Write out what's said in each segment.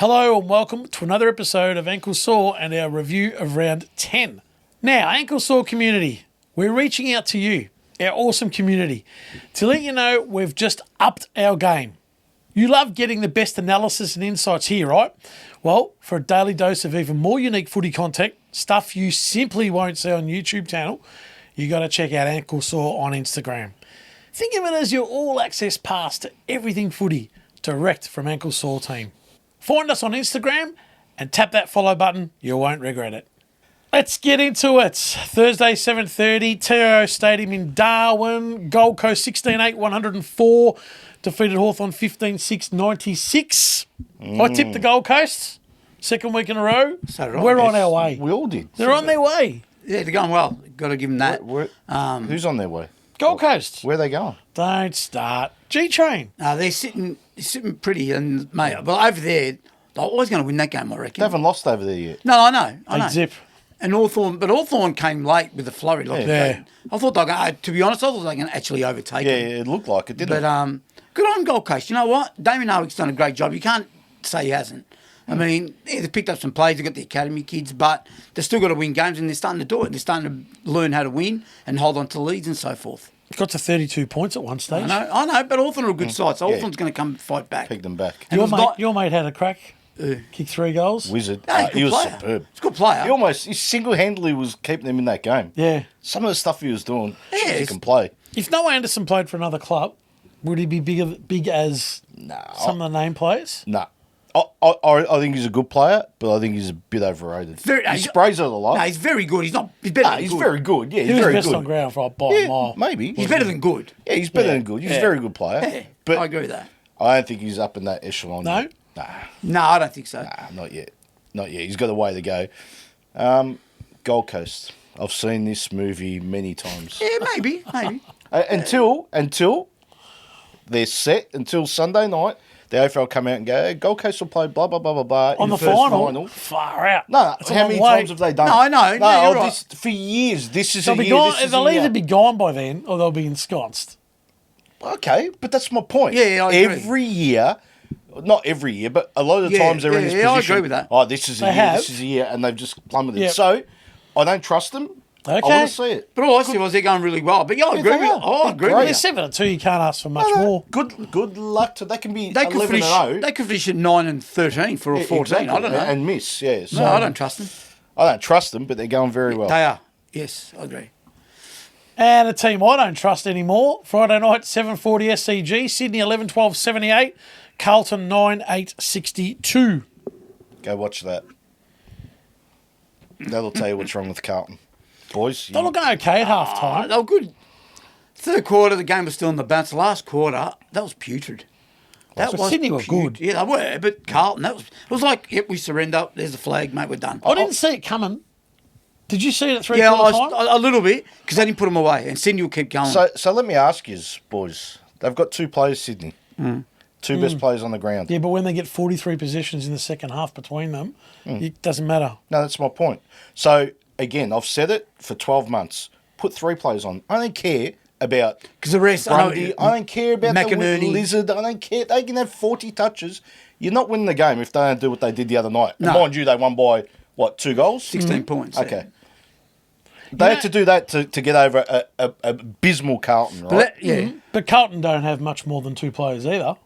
Hello and welcome to another episode of Ankle Sore and our review of round 10. Now, Ankle Sore community, we're reaching out to you, our awesome community, to let you know we've just upped our game. You love getting the best analysis and insights here, right? Well, for a daily dose of even more unique footy content, stuff you simply won't see on YouTube channel, you got to check out Ankle Sore on Instagram. Think of it as your all-access pass to everything footy, direct from Ankle Sore team. Find us on Instagram and tap that follow button. You won't regret it. Let's get into it. Thursday, 7:30, TIO Stadium in Darwin. Gold Coast 16-8, 104. Defeated Hawthorn 15-6, 96. I tipped the Gold Coast. Second week in a row. So did I. We're on our way. We all did. They're on their way. Yeah, they're going well. Got to give them that. Who's on their way? Gold Coast. Where are they going? Don't start. G-Train. They're sitting pretty and mate. But over there, they're always going to win that game, I reckon. They haven't lost over there yet. No, I know. Zip. And Hawthorn came late with the flurry. Like Yeah. I thought they were going to be honest, I thought they were going to actually overtake Yeah, them. it looked like it, didn't But it? good on Gold Coast. You know what? Damien Hardwick's done a great job. You can't say he hasn't. I mean, yeah, they've picked up some players. They've got the academy kids, but they've still got to win games, and they're starting to do it. They're starting to learn how to win and hold on to leads and so forth. Got to 32 points at one stage. I know, but Hawthorn are a good side, so Hawthorn's going to come fight back. Pegged them back. And Your mate had a crack. Kicked 3 goals. Wizard. No, he's a He good was player. superb. He's a good player. He single-handedly was keeping them in that game. Yeah. Some of the stuff he was doing, Yeah, he can play. If Noah Anderson played for another club, would he be big as some of the name players? No. I think he's a good player, but I think he's a bit overrated. He sprays it a lot. No, he's very good. He's better than He's good. very good. Yeah, He he's was very best good. on ground for by a mile. Maybe. He's better than good. Yeah, he's better than good. He's a very good player. Yeah, But I agree with that. I don't think he's up in that echelon No? yet. No, I don't think so. Not yet. Not yet. He's got a way to go. Gold Coast. I've seen this movie many times. Yeah, maybe. Until they're set, until Sunday night, the AFL come out and go, hey, Gold Coast will play blah, blah, blah, blah, blah. On in the first final? Far out. No, That's a how long many way. times have they done No, it? I know. No, you're right. For years, this is They'll a be year, gone. this is They'll a year. either be gone by then or they'll be ensconced. Okay, but that's my point. Yeah, I agree. Every year, not every year, but a lot of the times they're in this position. I agree with that. Oh, this is a They year, have. this is a year, and they've just plummeted. Yep. So, I don't trust them. Okay. I want to see it. But all I see was they're going really well. But yeah, I agree they with you. are. Oh, I agree They're with They're you. 7-2. You can't ask for much more. Good luck to. They can be They could 11 finish. and 0. They could finish at 9 and 13 for a 14. Exactly. I don't know. And miss, yeah. So No, I don't trust them. I don't trust them, but they're going very well. They are. Yes, I agree. And a team I don't trust anymore. Friday night, 7:40 SCG. Sydney 11-12, 78. Carlton 9-8, 62. Go watch that. That'll tell you what's wrong with Carlton. Boys, They're looking okay at half time. They were good. Third quarter, the game was still in the bounce. Last quarter, that was putrid. That So Sydney were good. Yeah, they were. But Carlton, it was like, yep, we surrender. There's the flag, mate. We're done. I didn't see it coming. Did you see it at Yeah, three-quarter time? a little bit because they didn't put them away, and Sydney will keep going. So let me ask you, boys. They've got 2 players, Sydney. Two best players on the ground. Yeah, but when they get 43 possessions in the second half between them, it doesn't matter. No, that's my point. So, again, I've said it for 12 months. Put 3 players on. I don't care about Because the rest, Grundy. I don't care about the McInerney. Lizard. I don't care. They can have 40 touches. You're not winning the game if they don't do what they did the other night. And No. mind you, they won by, 2 goals? 16 points. yeah. Okay. They had to do that to get over a abysmal Carlton, right? Yeah. But Carlton don't have much more than 2 players either.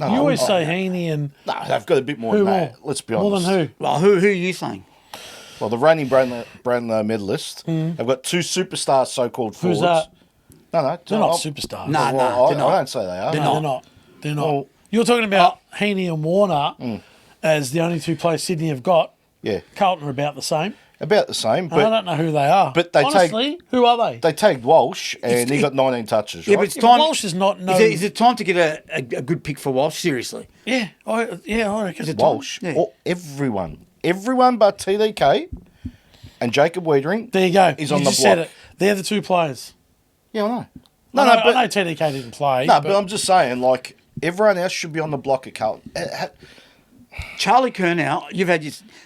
No, You always I- say Heaney and No, they've got a bit more who than more? that. Let's be honest. More than who? Well, who are you saying? Well, the reigning Brownlow medalist. They've got 2 superstar so-called Who's forwards. that? No, They're not I'll- superstars. No, Well, they're not. I don't say they are. No, they're not. They're not. Well- You're talking about Heaney and Warner as the only 2 players Sydney have got. Yeah, Carlton are about the same. about the same. I But don't know who they are. but they honestly, who are they? they tagged Walsh, and he got 19 touches, right? Yeah, but it's Yeah, but time. Walsh is not no. Is it time to get a good pick for Walsh? Seriously. Yeah, I reckon. it Walsh. Yeah. Everyone but TDK and Jacob Wiedering. There you go. Is you on the just said block. it. They're the 2 players. Yeah, I know. I know TDK didn't play. but I'm just saying, like, everyone else should be on the block at Carlton. Charlie Curnow,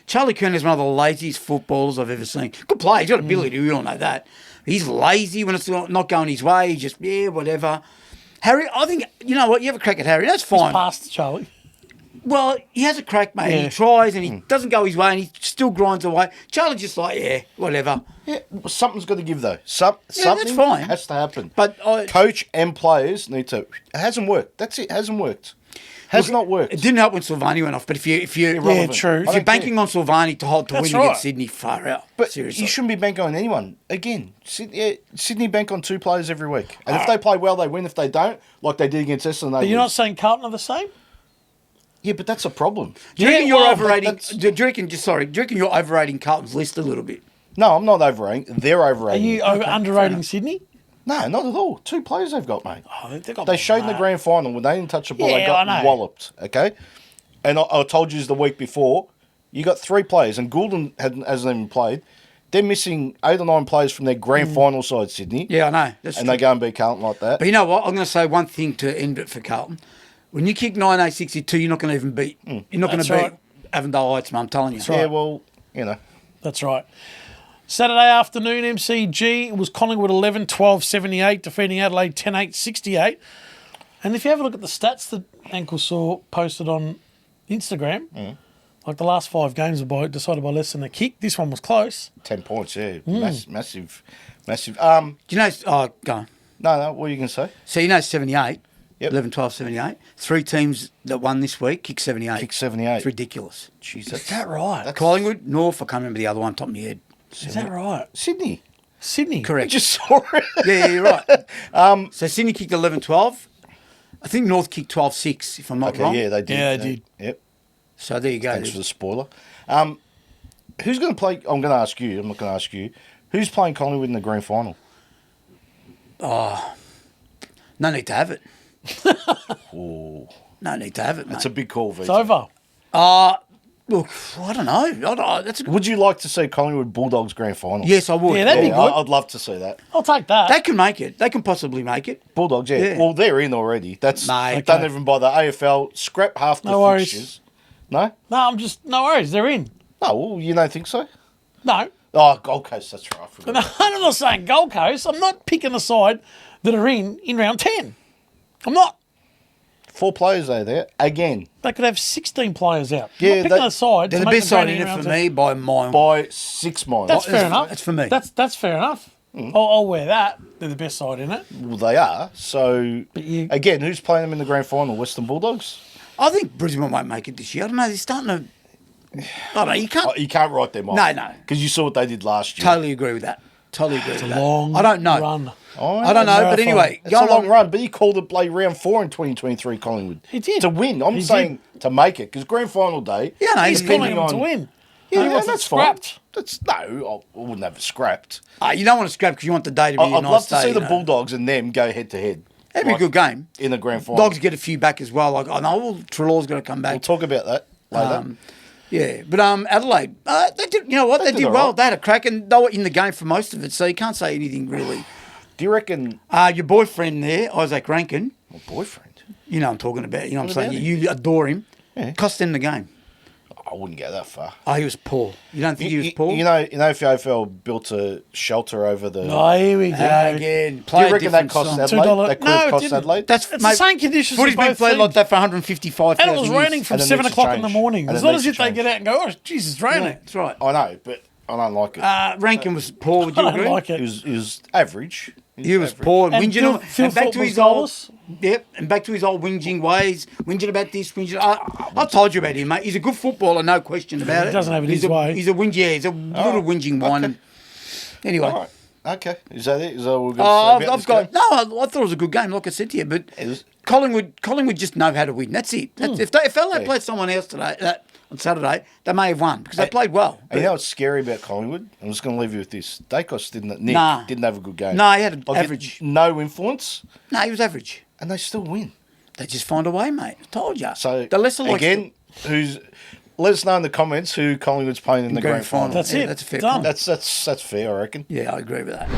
Charlie Curnow is one of the laziest footballers I've ever seen. Good player, he's got ability, we all know that. He's lazy when it's not going his way, he just, whatever. Harry, I think, you know what, you have a crack at Harry, that's He's fine. past Charlie. Well, he has a crack, mate. And Yeah. he tries and he doesn't go his way and he still grinds away. Charlie's just like, yeah, whatever. Yeah, well, something's got to give though. that's Something fine. has to happen. But coach and players need to. It hasn't worked. That's it. Hasn't worked. Has not worked. It didn't help when Sylvani went off. But if you Yeah, true. if you're banking on Sylvani to hold to That's win right. against Sydney, far out. But Seriously. you shouldn't be banking on anyone. Again, Sydney bank on 2 players every week. And if they play well, they win. If they don't, like they did against Essendon, they But you're lose. not saying Carlton are the same? Yeah, but that's a problem. Do you reckon Yeah, you're well, overrating? that's- Do you reckon you're overrating Carlton's list a little bit? No, I'm not overrating. They're Are overrating. you underrating Sydney? No, not at all. 2 players they've got, mate. Oh, they got They showed in the mad. grand final when they didn't touch the ball, they Yeah, got I know. walloped. Okay, and I told you the week before, you got 3 players, and Goulden hasn't even played. They're missing 8 or 9 players from their grand final side, Sydney. Yeah, I know. That's and true. they go and beat Carlton like that. But you know what? I'm going to say one thing to end it for Carlton. When you kick 9-8-62, you're not going to even beat. You're not going That's to beat right. Avondale Heights, man. I'm telling you. Yeah, well, you know. That's right. Saturday afternoon, MCG, it was Collingwood 11-12-78, defeating Adelaide 10-8-68. And if you have a look at the stats that Ankle Sore posted on Instagram, like the last 5 games were decided by less than a kick. This one was close. 10 points, yeah. Massive. Do you know? Oh, go on. No, what are you going to say? So you know 78, Yep. 11-12-78. 3 teams that won this week kicked 78. Kick 78. It's ridiculous. Jeez, Is that right? Collingwood, North, I can't remember the other one, top of my head. Is that right? Sydney. Sydney. I Correct. just saw it. Yeah, you're right. So Sydney kicked 11-12. I think North kicked 12-6, if I'm not Okay, wrong. yeah, they did. Yeah, they did. Yep. So there you go. Thanks for the spoiler. Who's going to play? I'm going to ask you. I'm not going to ask you. Who's playing Collingwood in the grand final? No need to have it. Oh, No need to have it, mate. that's a big call, Vito. It's over. Look, I don't know. That's a, Would you like to see Collingwood Bulldogs grand final? yes, I would. Yeah, that'd be good. I'd love to see that. I'll take that. They can make it. They can possibly make it. Bulldogs, yeah. Yeah. Well, they're in already. That's Mate. don't Okay. even bother. AFL scrap half the No worries. fixtures. No, No worries. They're in. no. Well, you don't think so? No. Oh, Gold Coast. That's right. I forgot. No, I'm not saying Gold Coast. I'm not picking a side that are in round 10. I'm not. 4 players are there again They could have 16 players out. Yeah, I'm not picking they- a side. They're to the make best them side go in it round for 10. me by mile. by 6 miles. That's fair enough. That's for me. That's fair enough. I'll wear that. They're the best side in it. Well, they are. So But you- again, who's playing them in the grand final? Western Bulldogs. I think Brisbane won't make it this year. I don't know. They're starting to. I don't know. You can't. Oh, you can't write them off. No. Because you saw what they did last year. Totally agree with that. Totally agree with that. Long I don't know. run. I don't know. But Marathon. anyway, It's a going long on. run, but he called it play round 4 in 2023 Collingwood. He did. To win. I'm He saying to make it, because grand final day. Yeah, no, He's he's calling depending them to win. Yeah, He wants it that's scrapped. fine. That's no, I wouldn't have it scrapped. You don't want to scrap because you want the day to be a I'd nice love to day, see you the know. Bulldogs and them go head to head. That'd be a good game. in the grand final. Dogs get a few back as well. Like I know, well, Trelaw's got to come We'll back. talk about that later. Yeah, but Adelaide, they did. You know what? They did did all well. right. They had a crack, and they were in the game for most of it. So you can't say anything really. Do you reckon Your boyfriend there, Isaac Rankin. my boyfriend? You know what I'm talking about. You know what I'm What saying. about You adore him. Yeah. Cost them the game. I wouldn't go that far. Oh, he was poor. You don't think he was poor? You know, if the AFL built a shelter over the. Oh, here we go. Again, do play you a reckon that different cost song. Adelaide? $2 That could No, have it cost didn't. Adelaide. That's It's the same conditions Footy's for been both played like teams. that for 155. And it was raining from And it 7 needs to o'clock in the change. morning. And It's it not needs as if to they change. get out and go, oh, Jesus, it's raining. That's right. I know, but I don't like it. Rankin was poor. Would you I agree? don't like He it. was average. He was average. poor and And whinging. Phil And back to Fulton his was old. goalless. Yep, and back to his old whinging ways. Whinging about this, whinging. I told you about him, mate. He's a good footballer, no question about it. He doesn't have it He's his way. He's a whingy. Yeah, he's a little whinging whine. Anyway. All right. Okay. Is that it? Is that what we're going to Oh, say about I've this got game? no. I thought it was a good game, like I said to you. But It was- Collingwood just know how to win. That's it. Hmm. If they played someone else today on Saturday, they may have won because they played well. And you know what's scary about Collingwood? I'm just going to leave you with this. Dacos didn't. Nick Nah. didn't have a good game. No, he had an Like, average. No influence, No, he was average. and they still win. They just find a way, mate. I told you. So the lesser likes again, let us know in the comments who Collingwood's playing in the grand final. That's it. That's a fair Done. point. That's fair, I reckon. Yeah, I agree with that.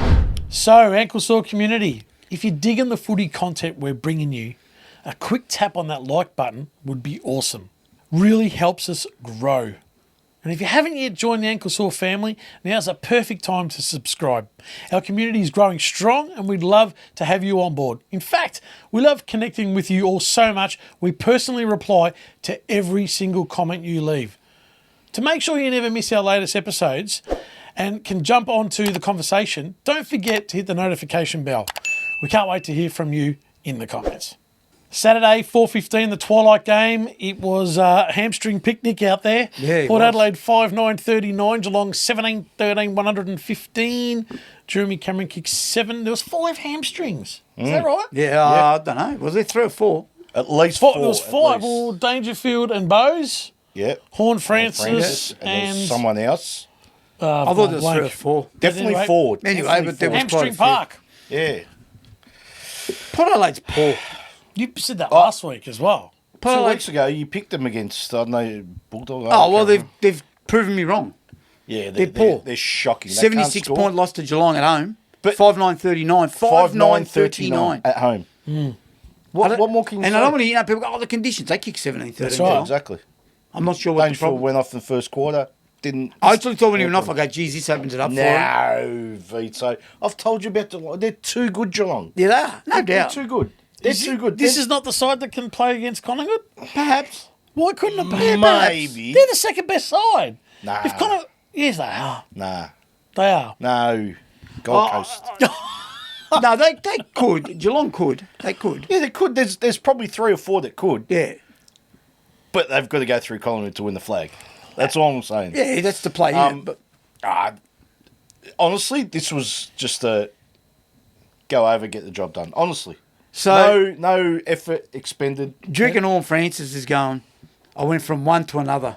So, Ankle Sore community, if you're digging the footy content we're bringing you, a quick tap on that like button would be awesome. Really helps us grow. And if you haven't yet joined the Ankle Sore family, now's a perfect time to subscribe. Our community is growing strong and we'd love to have you on board. In fact, we love connecting with you all so much, we personally reply to every single comment you leave. To make sure you never miss our latest episodes and can jump onto the conversation, don't forget to hit the notification bell. We can't wait to hear from you in the comments. Saturday, 4:15, the twilight game. It was a hamstring picnic out there. Yeah, it Port was. Adelaide 5-9-39, Geelong 17-13, 115. Jeremy Cameron kicked 7. There was 5 hamstrings. Is that right? Yeah, I don't know. Was there 3 or 4? At least Four, four. there was 5. at least. Well, Dangerfield and Bowes. Yeah. Horn Francis and there was someone else. I thought there was 3 or 4. Definitely anyway- Ford. Anyway, Definitely but there was Ford. quite a Hamstring few. Park. Yeah. Port Adelaide's poor. You said that last week as well. Port 2 Adelaide. weeks ago, you picked them against, I don't know, Bulldogs. Oh, well, they've proven me wrong. Yeah, they're poor. They're shocking. They 76 can't point loss to Geelong at home. But- 5-9-39. 5-9-39. at home. I What don't- more can you And say? I don't want to hear people go, oh, the conditions. They kick 17-13. That's right. Geelong. Exactly. I'm not sure what the Dangerfield problem. went off in the first quarter. Didn't. I actually thought when he went off, I go, geez, this opens it up for him. No, Vito. I've told you about Geelong. They're too good, Geelong. Yeah, they are. No They're doubt. too good. They're too good. This is not the side that can play against Collingwood? Perhaps. Why couldn't it be? Maybe. They're the second best side. Nah. If Collingwood... Yes, they are. Nah. They are. No. Gold Coast. No, they could. Geelong could. They could. Yeah, they could. There's probably 3 or 4 that could. Yeah. But they've got to go through Collingwood to win the flag. That's all I'm saying. Yeah, that's the play. But Honestly, this was just a go over, get the job done. Honestly. So, No effort expended. do you reckon Horn Francis is going, I went from one to another?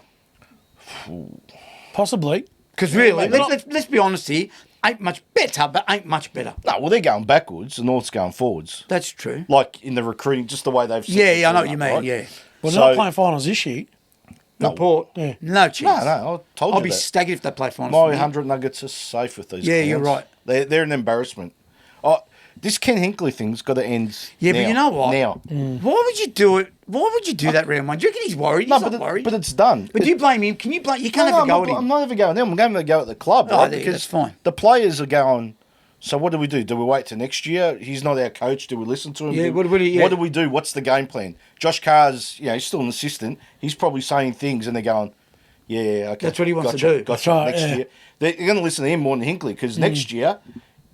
Possibly. Because really, maybe. let's be honest here, ain't much better, but ain't much better. No, well, they're going backwards. The North's going forwards. That's true. Like in the recruiting, just the way they've set Yeah, the I know team what you up, mean, right? yeah. Well, they're So- not playing finals this year. No. Port, Yeah. no chance. No, I told I'll you be that. staggered if they play finals. My for me. 100 Nuggets are safe with these. Yeah, you're clowns. right. They're an embarrassment. Oh, this Ken Hinkley thing's got to end. Yeah, now. but you know what? Now. Why would you do it? Why would you do that round one? Do you reckon he's worried? No, He's but, not worried. but it's done. But do you blame him? Can you blame? You can't No, have a go I'm at not, him. I'm not even going there. I'm going to go at the club, Oh, right? yeah, Because that's fine. the players are going. So what do we do? Do we wait till next year? He's not our coach. Do we listen to him? Yeah, do, what do we do? What's the game plan? Josh Carr's, he's still an assistant. He's probably saying things, and they're going, "Yeah, okay, That's what he wants to gotcha, do. Gotcha. That's right, next yeah. year, they're going to listen to him more than Hinkley because next year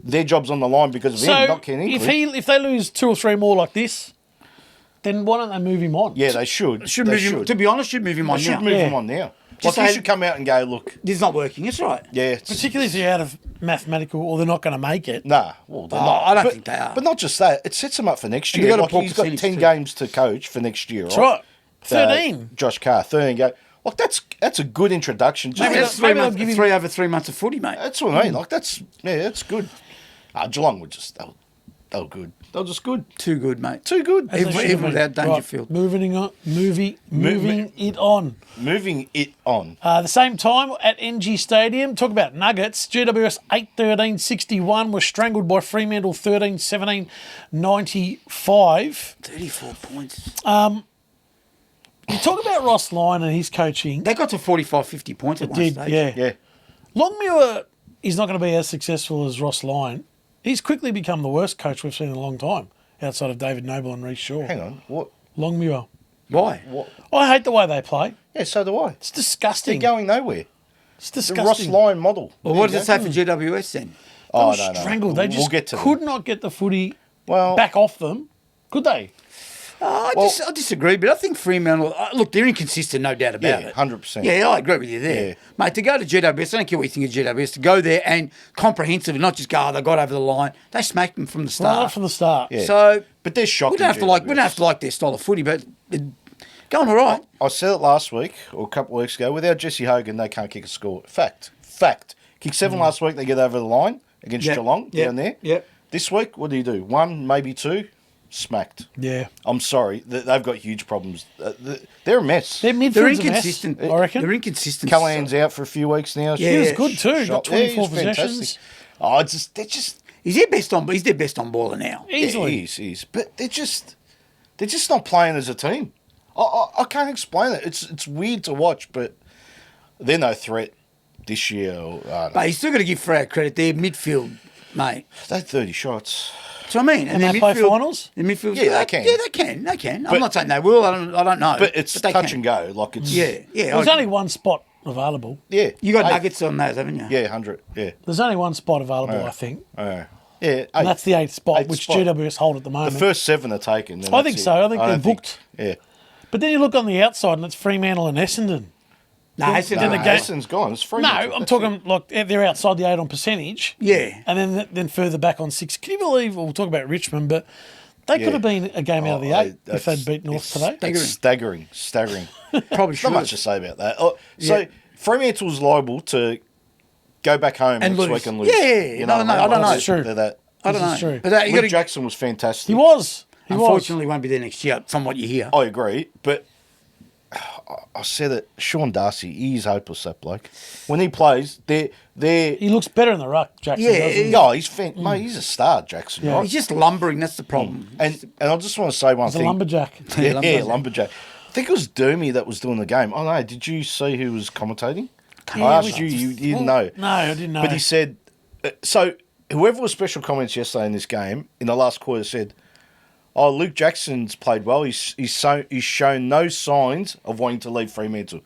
their job's on the line because of him, So not Ken Hinkley. if they lose 2 or 3 more like this, then why don't they move him on? Yeah, they should. Should They move him. To be honest, should move him They on should now. move Yeah. him on now. Just Like he say- should come out and go, look, This is not working. That's right. yeah, it's, Particularly if you're out of mathematical or they're not going to make it. nah. Well, they're Oh, not. I don't But- think they are. But not just that. It sets him up for next And year. they got a Like poor he's got percentage 10 too. games to coach for next year, right? That's right. 13. Josh Carr, 13 games. Like that's a good introduction. Just Maybe That's maybe 3 they'll months. give him- 3 over 3 months of footy, mate. that's what I mean. Like that's good. Geelong were just they were good. They were just good. Too good, mate. Too good. As they should have Even been. without Dangerfield. Right, moving it on. Moving it on. The same time at ENGIE Stadium, talk about Nuggets. GWS 8-13-61 was strangled by Fremantle 13-17-95. 34 points. You talk about Ross Lyon and his coaching. They got to 45, 50 points at one Did, stage. yeah. Yeah. Longmuir is not going to be as successful as Ross Lyon. He's quickly become the worst coach we've seen in a long time, outside of David Noble and Reece Shaw. Hang on. What? Longmuir. Why? What? I hate the way they play. Yeah, so do I. It's disgusting. They're going nowhere. It's The disgusting. Ross Lyon model. Well, what does it say for GWS then? They Oh, were no, no. strangled. They We'll just get to could them. not get the footy Well- back off them. Could they? I disagree, but I think Fremantle, look, they're inconsistent, no doubt about Yeah, it. 100%. Yeah, I agree with you there. Yeah. Mate, to go to GWS, I don't care what you think of GWS, to go there and comprehensively, not just go, they got over the line, they smacked them from the Right start. from the start. Yeah. So, But they're shocking. we don't have to like their style of footy, but going all right. I said it last week or a couple of weeks ago. Without Jesse Hogan, they can't kick a score. Fact. Kick 7 last week. They get over the line against Yep. Geelong Yep. down there. Yep. This week, what do? 1, maybe 2. Smacked. Yeah. I'm sorry. They've got huge problems. They're a mess. Their midfield's They're a mess, inconsistent. I reckon. They're inconsistent. Callahan's out for a few weeks now. Yeah. He was good too. Got Shot. Yeah, 24 he's fantastic. possessions. Oh, they're just He's their best on baller now. Easily. Yeah, he is. But they're just not playing as a team. I can't explain it. It's weird to watch, but they're no threat this year. I don't know. But you still got to give Fri credit. They're midfield, mate. They had 30 shots. That's what I mean. Can their they play midfield- finals? The midfield, Yeah, they can. Yeah, they can. They can. I'm But- not saying they will. I don't know. But it's they touch can. and go. Like it's Yeah, yeah. There's only one spot available. yeah. You got Eight. nuggets on those, haven't you? Yeah, 100. Yeah, There's only one spot available, I think. yeah. And Eight. that's the 8th spot, Eighth which spot. GWS hold at the The moment. first 7 are taken. then I that's think it. so. I think they're don't booked. Yeah. But then you look on the outside and it's Fremantle and Essendon. No, it's then the No, game- Essendon's gone. It's free. No, I'm talking like they're outside the 8 on percentage. Yeah. And then further back on 6. Can you believe, we'll talk about Richmond, but they could have been a game out of the 8 if they'd beat North today. It's staggering. Probably should. Not much to say about that. So Fremantle's liable to go back home And next lose. week and lose. Yeah, You know no, what I I don't know. mean? That's true. They're that. I don't This know. is true. But you Luke got Jackson was fantastic. He was. unfortunately won't be there next year, from what you hear. I agree, but I said it. Sean Darcy, he's hopeless. That bloke. When he plays, they're He looks better in the ruck, Jackson. Yeah, doesn't he? oh, mate, he's a star, Jackson. Yeah. Right? He's just lumbering. That's the problem. And I just want to say one He's a thing. lumberjack. Yeah, lumberjack. I think it was Dermy that was doing the game. Oh no, did you see who was commentating? I asked you. You didn't know. No, I didn't know. But he said, so whoever was special comments yesterday in this game, in the last quarter, said, oh, Luke Jackson's played well. He's shown no signs of wanting to leave Fremantle.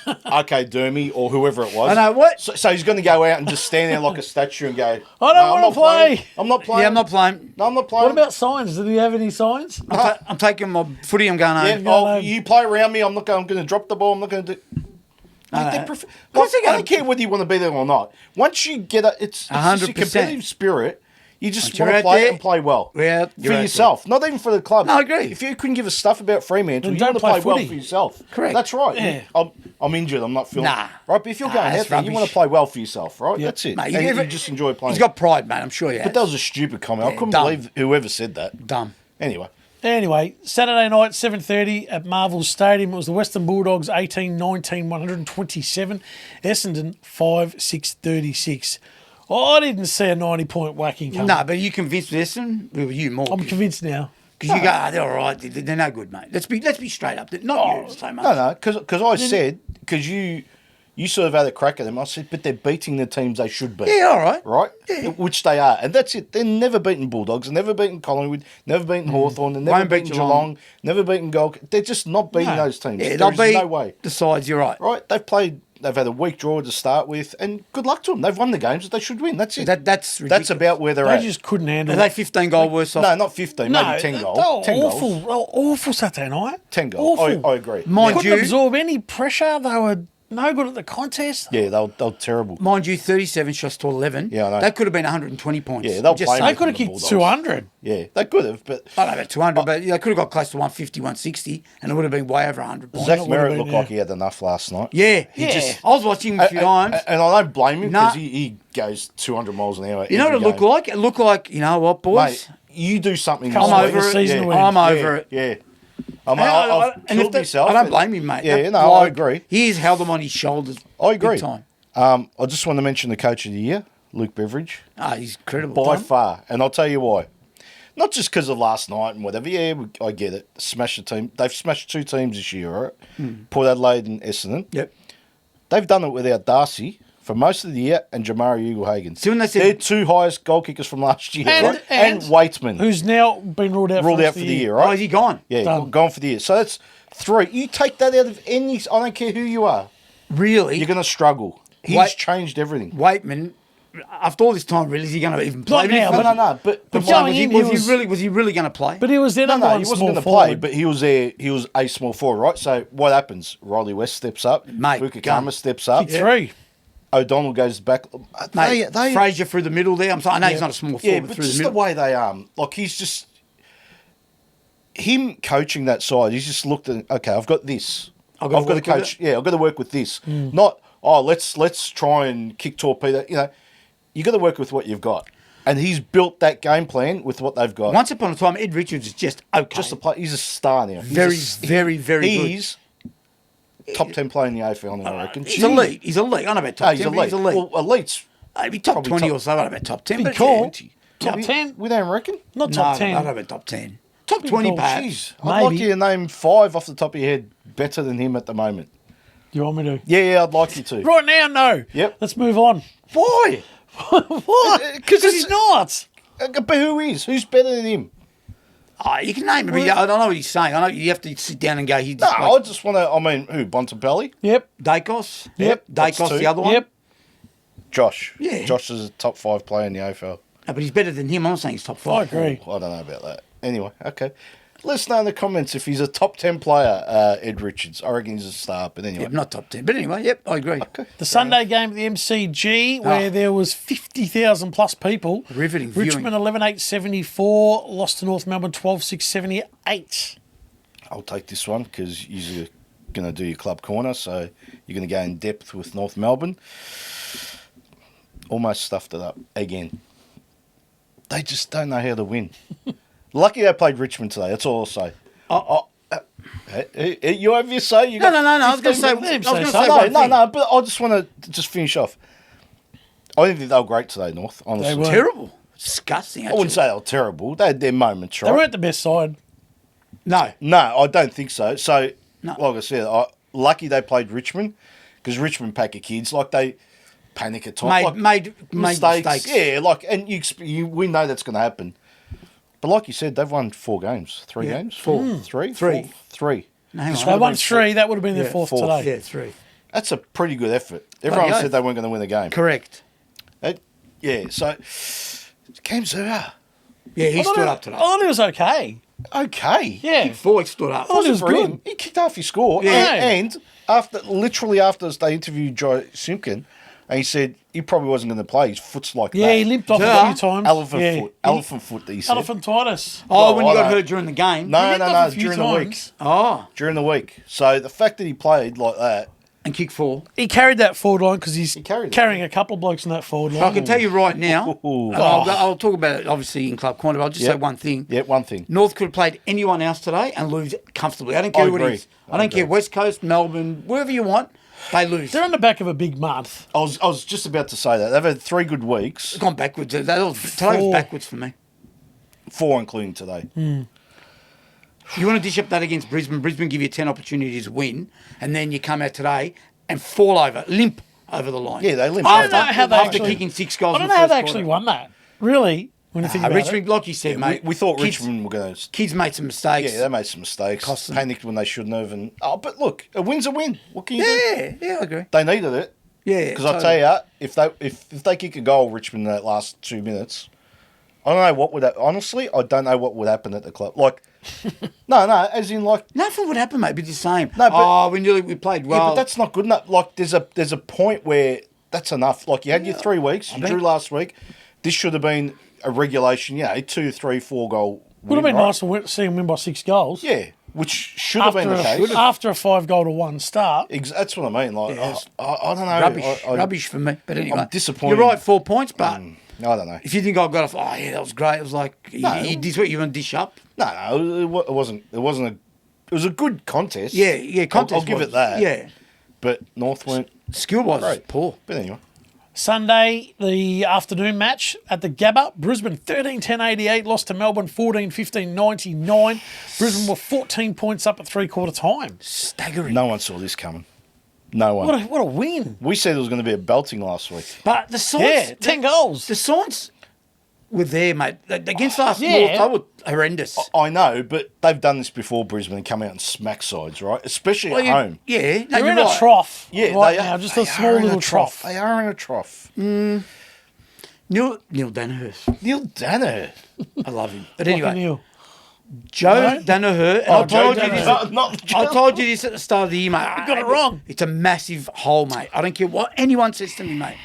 Okay, Dermy or whoever it was. I know, what? So he's going to go out and just stand there like a statue and go, I don't "No, I'm wanna not playing. play." I'm not playing. Yeah, I'm not playing. No, I'm not playing. What about signs? Did he have any signs? I'm taking my footy. I'm going Yeah, home. home. you play around me. I'm going to drop the ball. I'm not going to do... Like, No. they're course like, they're I gonna- don't care whether you want to be there or not. Once you get it, it's just a 100%. competitive spirit. You just Once you're want to out play there, and play well. yeah, for you're out yourself, not even for the club. No, I agree. If you couldn't give a stuff about Fremantle, Then you don't want to play play well footy. for yourself. Correct. That's right. Yeah. I'm injured. I'm not feeling Nah. right. But if you're Nah, going out that's there, you want rubbish. to play well for yourself, right? Yep. That's it. Mate, And never- you just enjoy playing. He's got pride, mate. I'm sure he has. But that was a stupid comment. I Yeah, couldn't dumb. believe whoever said that. Dumb. Anyway, Anyway, Saturday night, 7:30 at Marvel Stadium. It was the Western Bulldogs 18-19, 127. Essendon 5-6-36. I didn't see a 90-point whacking coming. No, but are you convinced with Essendon? Well, you more. I'm convinced now. Because you go, they're all right. They're no good, mate. Let's be straight up. Not you so much. no, because I said you sort of had a crack at them. I said, but they're beating the teams they should beat. Yeah, all right. Right? Yeah. Which they are. And that's it. They're never beaten Bulldogs, never beaten Collingwood, never beaten Hawthorn, they're never Won't beat beaten Geelong. Geelong, never beaten Gold. They're just not beating No. those teams. Yeah, There's they'll be no way. the sides. You're right. Right? They've had a weak draw to start with, and good luck to them. They've won the games that they should win. That's it. That's ridiculous. That's about where they're They at. just couldn't handle Are it. they 15 goal worse off? No, not 15, maybe 10 goals. 10 awful, goals. awful Saturday night. 10 goals. Awful. I agree. Mind Couldn't you, absorb any pressure. They were no good at the contest. Yeah, they were terrible. mind you, 37 shots to 11. Yeah, I know. That could have been 120 points. Yeah, they'll Just play saying. They could have the kicked Bulldogs. 200. Yeah, they could have, but I don't know about 200, but they could have got close to 150, 160, and it would have been way over 100 points. Zach would have Merritt been, looked yeah. like he had enough last night. Yeah, Yeah. I was watching him a few times. And I don't blame him Nah. because he goes 200 miles an hour. You know what it every looked game. like? It looked like, you know what, boys? Mate, you do something. Come this on, week. the season yeah. wins. I'm Yeah, over it. Yeah. And I've and killed if that- myself. I don't and- blame him, mate. Yeah, That no, I bloke, agree. He's held them on his shoulders. I agree. Big time. I just want to mention the coach of the year, Luke Beveridge, He's incredible. by Tom. far. And I'll tell you why. Not just because of last night and whatever. Yeah, I get it. Smash the team. They've smashed 2 teams this year, right? Port Adelaide and Essendon. Yep. They've done it without Darcy for most of the year and Jamari Ugle-Hagen. See, when they said- They're 2 highest goal kickers from last year, And- right? and- Waitman. Who's now been ruled out ruled for out for the year, right? Oh, is he gone? Yeah, Done. gone for the year. So that's 3. You take that out of any... I don't care who you are. Really? You're going to struggle. He's Wait- changed everything. Waitman, after all this time, really, is he going to even play? Not now, But- No. But But why, going was, he, in, was, he was- he really, was he really going to play? But he was their number he one wasn't small going to forward. play, but he was there. He was a small forward, right? So what happens? Riley West steps up. Mate, Fukakama gun. steps up. Kick 3. O'Donnell goes back. Mate, Fraser through the middle there. I'm sorry, I know he's not a small forward, Yeah, but but through the just middle. the way they like he's just him coaching that side. He's just looked at okay, I've got this. I've I've got got to to work with coach. Yeah, I've got to work with this. Not let's try and kick torpedo. You know, you got to work with what you've got. And he's built that game plan with what they've got. Once upon a time, Ed Richards is just okay. Just a play. He's a star now. He's very, a- very, very good. He's top 10 player in the AFL now, I reckon. He's elite. He's elite. I don't know about top He's 10, but elite. he's elite. Well, elite's Maybe top probably 20 top- or so. I don't know about top 10. Big but call. yeah. Top 10? We don't reckon. Not No, top I 10. don't know about top 10. Top 20 call. perhaps. Jeez, I'd like Maybe. you to name 5 off the top of your head better than him at the moment. You want me to? Yeah, I'd like you to. Right now, no. Yep. Let's move on. Why? What? Because he's not. But who is? Who's better than him? Oh, you can name him. I don't know what he's saying. I know you have to sit down and go. He's No, I just want to. I mean, who? Bontempelli? Yep. Dacos. Yep, that's Dacos, two. the other one. Yep. Josh. Yeah. Josh is a top 5 player in the AFL. No, but he's better than him. I'm not saying he's top I 5. agree. I don't know about that. Anyway, okay. Let us know in the comments if he's a top 10 player, Ed Richards. I reckon he's a star, but anyway. Yep, not top 10. But anyway, yep, I agree. Okay. The Sunday game at the MCG, where there was 50,000 plus people. Riveting viewing. Richmond 11-8-74, lost to North Melbourne 12-6-78. I'll take this one because you're going to do your club corner, so you're going to go in depth with North Melbourne. Almost stuffed it up again. They just don't know how to win. Lucky they played Richmond today. That's all I'll say. You have your say? You No, got I was going to say. I 15 was minutes. going to No, say No, one thing. no, but I just want to just finish off. I didn't think they were great today, North, honestly. They weren't. Terrible. Disgusting. I wouldn't Actually. say they were terrible. They had their moments, right? They weren't the best side. No. No, I don't think so. So, No. like I said, lucky they played Richmond because Richmond pack of kids. Like, they panic at times. Made mistakes. Yeah, like, and we know that's going to happen. But like you said, they've won 4 games. 3 Yeah, games? 4. 3? Three. 4? 3. No, hang on. They won 3. That would have been their Yeah, fourth fourth. today. Yeah, 3. That's a pretty good effort. Everyone yeah. said they weren't going to win the game. Correct. Yeah, so Cam Zua, Yeah, he I thought stood it- up today. I thought it was okay. okay. Yeah. 4 he stood up. I thought it was For good. him, he kicked half his score. Yeah. And literally after they interviewed Joe Simpkin, and he said he probably wasn't going to play. His foot's like Yeah, that. he limped off Yeah. a few times. Elephant Yeah. foot. Elephant foot that he said. Elephantitis. Oh, Well, when you I got don't- hurt during the game. No, limped no, off no, a few during the week. times. Oh, During the week. So the fact that he played like that, and kick 4. He carried that forward line because he's carried it. carrying a couple of blokes in that forward line. I can tell you right now. Ooh. and I'll talk about it obviously in club corner. But I'll just say Yep. one thing. yeah, one thing. North could have played anyone else today and lose comfortably. I don't care who it agree. is. I don't care agree. West Coast, Melbourne, wherever you want, they lose. They're on the back of a big month. I was just about to say that. They've had 3 good weeks, It's gone backwards. Today was 4. backwards for me. 4 including today. You want to dish up that against Brisbane. Brisbane give you 10 opportunities to win, and then you come out today and limp over the line. Yeah, they limp. I don't know how they after actually kicking 6 goals. I don't in know the how first they actually quarter. won that. Really, when you think about Richmond, it. like you said, mate. We thought kids, Richmond were going to... Kids made some mistakes. Yeah, they made some mistakes. Cost them. Panicked when they shouldn't have. But look, a win's a win. What can you do? Yeah, I agree. They needed it. Yeah, Because I tell you, if they kick a goal, Richmond in that last 2 minutes, I don't know what would honestly, I don't know what would happen at the club. Like, no, as in like, nothing would happen, mate. It'd be the same. No, but- we played well. yeah, but that's not good enough. Like, there's a point where that's enough. Like, you had your 3 weeks, you drew last week. This should have been a regulation, 2, 3, 4 goal. Would have win, been right? nice to see him win by 6 goals. Yeah, which should have been the case. After a 5-goal-1 start. That's what I mean. Like, Yeah, I don't know. Rubbish for me. But anyway, I'm disappointed. You're right, 4 points, but I don't know. if you think I got off, oh yeah, that was great. It was like you did what you want to dish up. No, it wasn't. It was a good contest. Yeah, contest. I'll give was. it that. Yeah, But North went skill was great. poor. But anyway, Sunday, the afternoon match at the Gabba. Brisbane 13-10-88, lost to Melbourne 14-15-99. Brisbane were 14 points up at three-quarter time. Staggering. no one saw this coming. No one. What a win. We said it was going to be a belting last week. But the signs, Yeah, 10 goals. the signs were there, mate. Against us, Yeah. North, they were horrendous. I know, but they've done this before, Brisbane, and come out and smack sides, right? Especially Well, at home. Yeah, no, They're you're in right. a trough Yeah, right they now, are. just They a small are in little trough. They are in a trough. Neil Danaher. Neil Danaher. I love him. But Fucking anyway, hell. Joe Danaher. And I told you this. Not I told you this at the start of the year, mate. You got it wrong. It's a massive hole, mate. I don't care what anyone says to me, mate.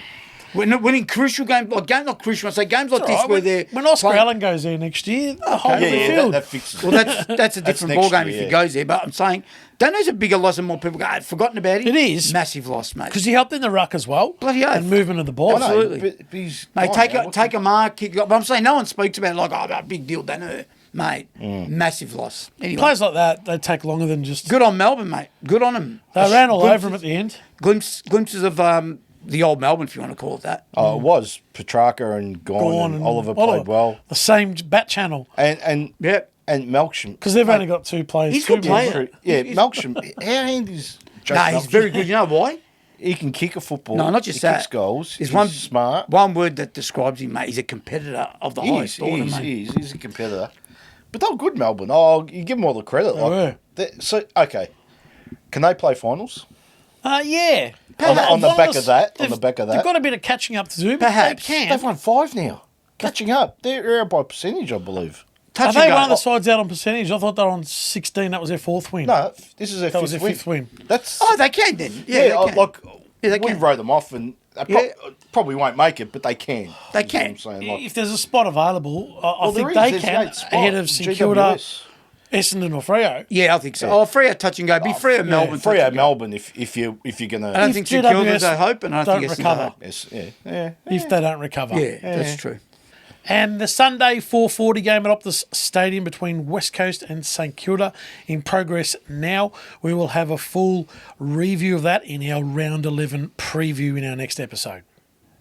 When in crucial games, like games not crucial, I say games like It's this all right. where they're When Oscar playing- Allen goes there next year, the whole Okay. Yeah, field. that fixes it. Well, that's a different next ball game year, if he yeah. goes there. But I'm saying, Danaher's a bigger loss and more people go, I've forgotten about him. It is. Massive loss, mate. Because he helped in the ruck as well. Bloody oath. And movement of the ball. I know, absolutely. but he's Mate, gone take now. a What's take he- a mark, kick. But I'm saying no one speaks about it like, oh, that big deal, Danaher. Mate, massive loss. Anyway, Players like that, they take longer than just... good on Melbourne, mate. Good on them. They ran all over him at the end. Glimpses of the old Melbourne, if you want to call it that. Oh, it was Petrarca and Gorn and Oliver played well, The same bat channel. and Yeah. Melksham Because they've only got 2 players. He's two good player. men. Yeah, He's- Melksham. How handy is No, he's very good. You know why? He can kick a football. No, not just he that. Kicks goals. There's He's smart. One word that describes him, mate. He's a competitor of the highest order, mate. He's a competitor. But they were good, Melbourne. Oh, you give them all the credit. They were. So, okay. Can they play finals? Yeah. On the back of that? They've got a bit of catching up to do, but Perhaps. they can. They've won 5 now. Catching up. They're out by percentage, I believe. Are they one of the sides out on percentage? I thought they were on 16. That was their 4th win. No, this is their that was fifth their 5th win. That's Oh, they can then. Yeah, they can. we wrote them off and they probably won't make it, but they can. They can. That's what I'm saying. If there's a spot available, I think there they is. can There's no spot. ahead of St Kilda, GWS. Essendon or Freo. Yeah, I think so. Oh, Freo touch and go. Be Freo Melbourne. touch Freo and go. Melbourne if you're gonna. I don't think St Kilda's a hope, and I don't think recover. Yes, yeah. If they don't recover. Yeah, that's true. And the Sunday 4:40 game at Optus Stadium between West Coast and St Kilda in progress now. We will have a full review of that in our Round 11 preview in our next episode.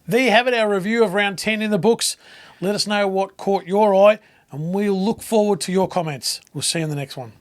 There you have it, our review of Round 10 in the books. Let us know what caught your eye, and we'll look forward to your comments. We'll see you in the next one.